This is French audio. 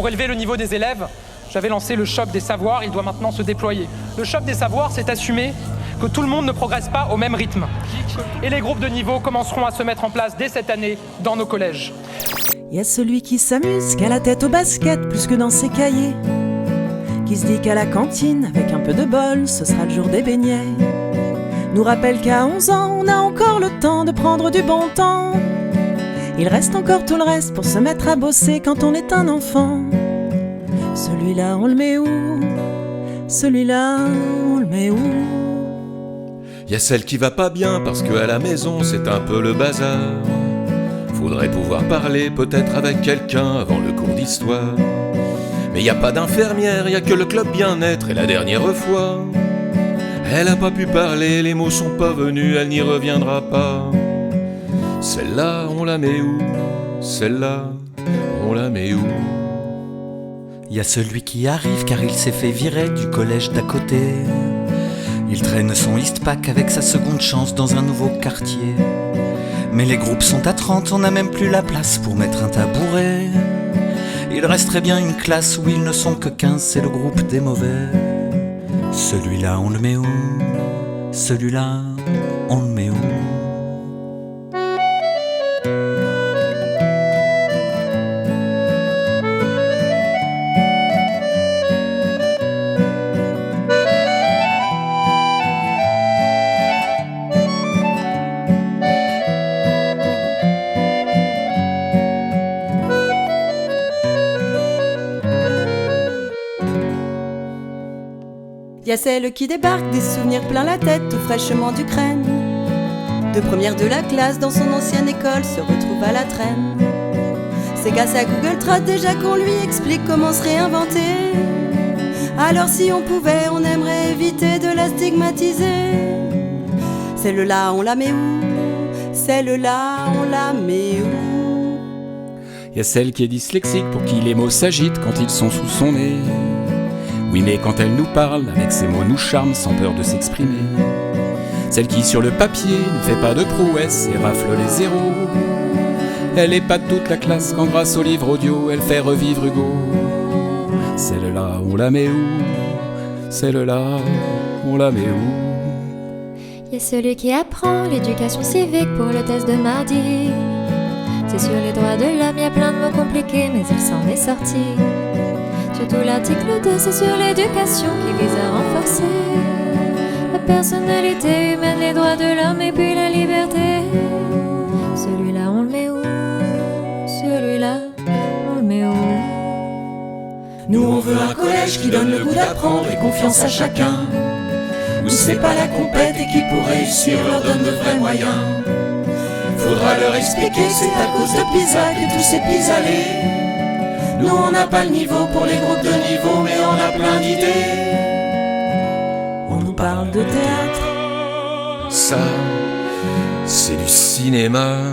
Pour élever le niveau des élèves, j'avais lancé le choc des savoirs, il doit maintenant se déployer. Le choc des savoirs, c'est assumer que tout le monde ne progresse pas au même rythme. Et les groupes de niveau commenceront à se mettre en place dès cette année dans nos collèges. Il y a celui qui s'amuse, qui a la tête au basket plus que dans ses cahiers, qui se dit qu'à la cantine, avec un peu de bol, ce sera le jour des beignets. Nous rappelle qu'à 11 ans, on a encore le temps de prendre du bon temps. Il reste encore tout le reste pour se mettre à bosser quand on est un enfant. Celui-là, on le met où? Celui-là, on le met où? Y a celle qui va pas bien parce qu'à la maison c'est un peu le bazar. Faudrait pouvoir parler peut-être avec quelqu'un avant le cours d'histoire. Mais y a pas d'infirmière, y a que le club bien-être. Et la dernière fois, elle a pas pu parler, les mots sont pas venus, elle n'y reviendra pas. Celle-là, on la met où? Celle-là, on la met où? Y a celui qui arrive car il s'est fait virer du collège d'à côté. Il traîne son Eastpak avec sa seconde chance dans un nouveau quartier. Mais les groupes sont à 30, on n'a même plus la place pour mettre un tabouret. Il resterait bien une classe où ils ne sont que 15, c'est le groupe des mauvais. Celui-là, on le met où? Celui-là, on le met où? Y a celle qui débarque, des souvenirs plein la tête, tout fraîchement d'Ukraine. De première de la classe dans son ancienne école, se retrouve à la traîne. C'est grâce à Google Trad déjà qu'on lui explique comment se réinventer. Alors si on pouvait, on aimerait éviter de la stigmatiser. Celle-là, on la met où? Celle-là, on la met où? Y a celle qui est dyslexique pour qui les mots s'agitent quand ils sont sous son nez. Oui, mais quand elle nous parle, avec ses mots nous charme sans peur de s'exprimer. Celle qui sur le papier ne fait pas de prouesse et rafle les zéros. Elle épate toute la classe quand grâce au livre audio elle fait revivre Hugo. Celle-là, on la met où? Celle-là, on la met où? Il y a celui qui apprend l'éducation civique pour le test de mardi. C'est sur les droits de l'homme, il y a plein de mots compliqués, mais il s'en est sorti. Surtout l'article 2, c'est sur l'éducation qui vise à renforcer la personnalité humaine, les droits de l'homme et puis la liberté. Celui-là, on le met où? Celui-là, on le met où? Nous on veut un collège qui donne le goût d'apprendre et confiance à chacun, où c'est pas la compète et qui pour réussir leur donne de vrais moyens. Faudra leur expliquer c'est à cause de PISA que tout s'est pis-allé. Nous on n'a pas le niveau pour les groupes de niveau, mais on a plein d'idées. On nous parle de théâtre. Ça, c'est du cinéma.